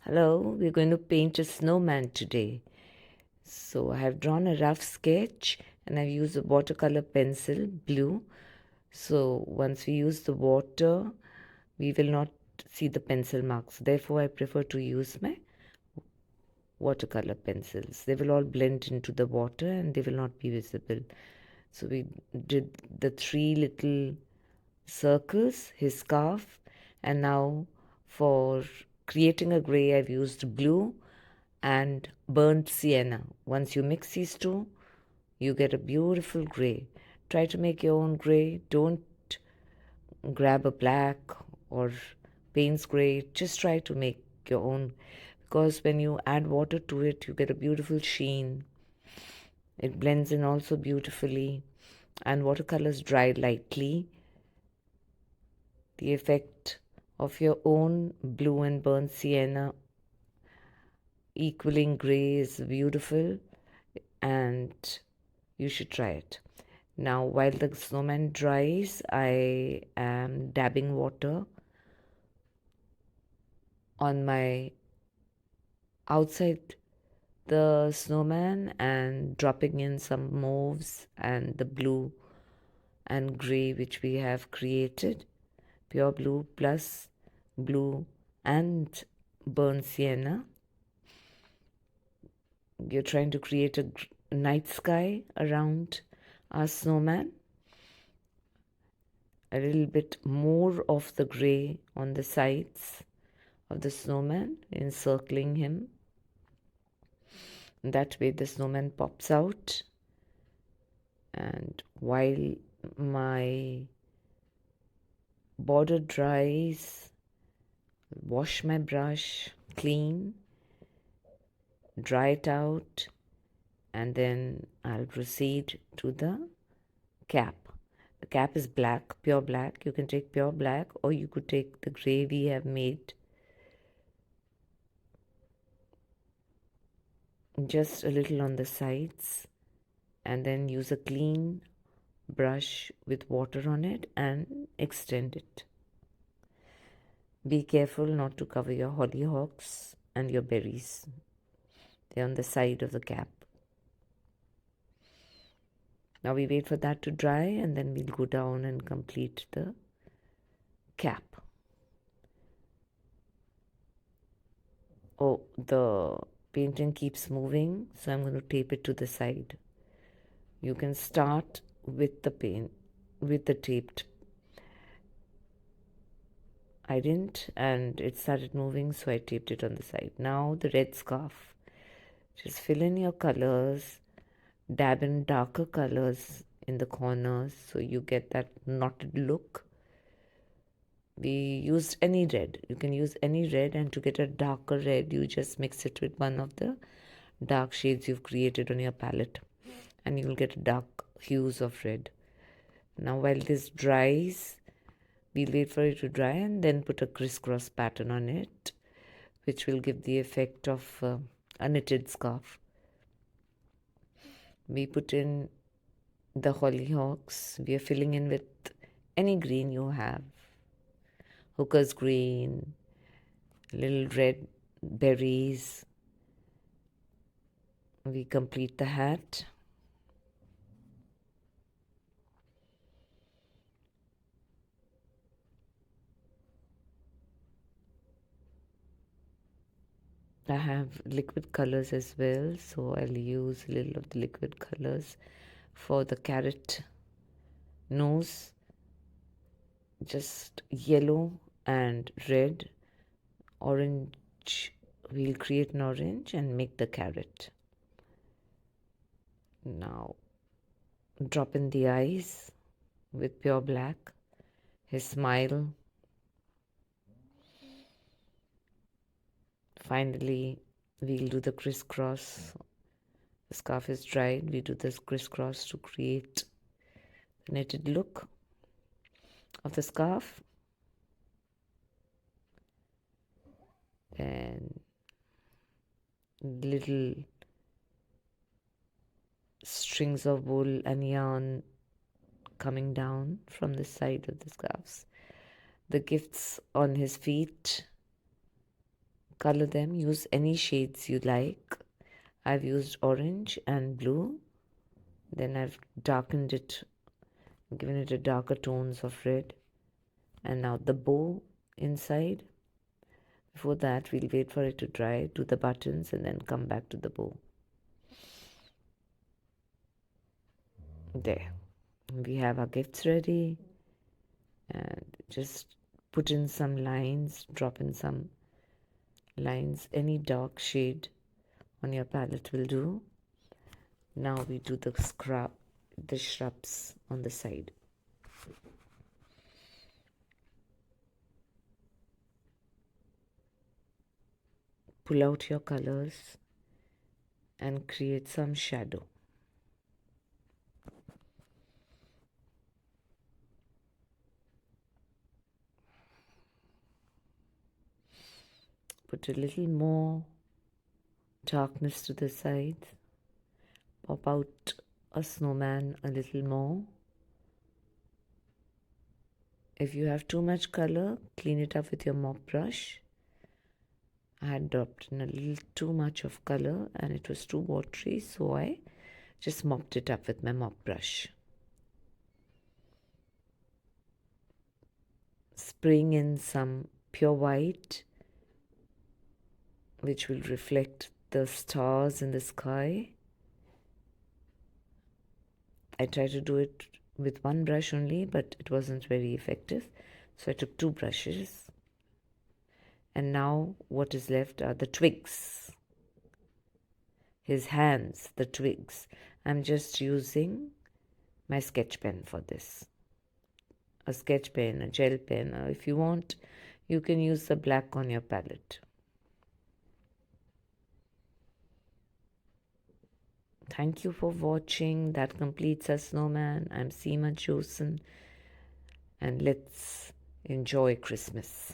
Hello, we're going to paint a snowman today. So I have drawn a rough sketch and I've used a watercolor pencil, blue. So once we use the water, we will not see the pencil marks. Therefore, I prefer to use my watercolor pencils. They will all blend into the water and they will not be visible. So we did the three little circles, his scarf, and now for creating a grey, I've used blue and burnt sienna. Once you mix these two, you get a beautiful grey. Try to make your own grey. Don't grab a black or Payne's grey. Just try to make your own, because when you add water to it, you get a beautiful sheen. It blends in also beautifully, and watercolors dry lightly. The effect of your own blue and burnt sienna equaling grey is beautiful, and you should try it. Now, while the snowman dries, I am dabbing water on my outside the snowman and dropping in some mauves and the blue and grey which we have created. Pure blue plus blue and burnt sienna. You're trying to create a night sky around our snowman. A little bit more of the grey on the sides of the snowman, encircling him. That way the snowman pops out. And while my border dries, wash my brush clean, dry it out, and then I'll proceed to the cap. The cap is black, pure black. You can take pure black, or you could take the grey we have made. Just a little on the sides, and then use a clean brush with water on it and extend it. Be careful not to cover your hollyhocks and your berries. They're on the side of the cap. Now we wait for that to dry, and then we'll go down and complete the cap. Oh, the painting keeps moving, so I'm going to tape it to the side. You can start with the paint, with the taped. I didn't, and it started moving, so I taped it on the side. Now the red scarf. Just fill in your colors, dab in darker colors in the corners so you get that knotted look. We used any red. You can use any red, and to get a darker red, you just mix it with one of the dark shades you've created on your palette, and you will get dark hues of red. Now while this dries, we'll wait for it to dry and then put a crisscross pattern on it, which will give the effect of a knitted scarf. We put in the hollyhocks. We are filling in with any green you have. Hooker's green, little red berries. We complete the hat. I have liquid colors as well, so I'll use a little of the liquid colors for the carrot nose. Just yellow and red. Orange, we'll create an orange and make the carrot. Now drop in the eyes with pure black, his smile. Finally, we'll do the crisscross. The scarf is dried. We do this crisscross to create the knitted look of the scarf. Then little strings of wool and yarn coming down from the side of the scarves. The gifts on his feet color them. Use any shades you like. I've used orange and blue. Then I've darkened it, given it a darker tones of red. And now the bow inside. Before that, we'll wait for it to dry, do the buttons, and then come back to the bow. There. We have our gifts ready. And just put in some lines, drop in some lines. Any dark shade on your palette will do. Now we do the shrubs on the side. Pull out your colors and create some shadow. Put a little more darkness to the sides. Pop out a snowman a little more. If you have too much color, clean it up with your mop brush. I had dropped in a little too much of color and it was too watery, so I just mopped it up with my mop brush. Spraying in some pure white, which will reflect the stars in the sky. I tried to do it with one brush only, but it wasn't very effective. So I took 2 brushes. And now what is left are the twigs. His hands, the twigs. I'm just using my sketch pen for this. A sketch pen, a gel pen, or if you want, you can use the black on your palette. Thank you for watching. That completes our snowman. I'm Seema Josen, and let's enjoy Christmas.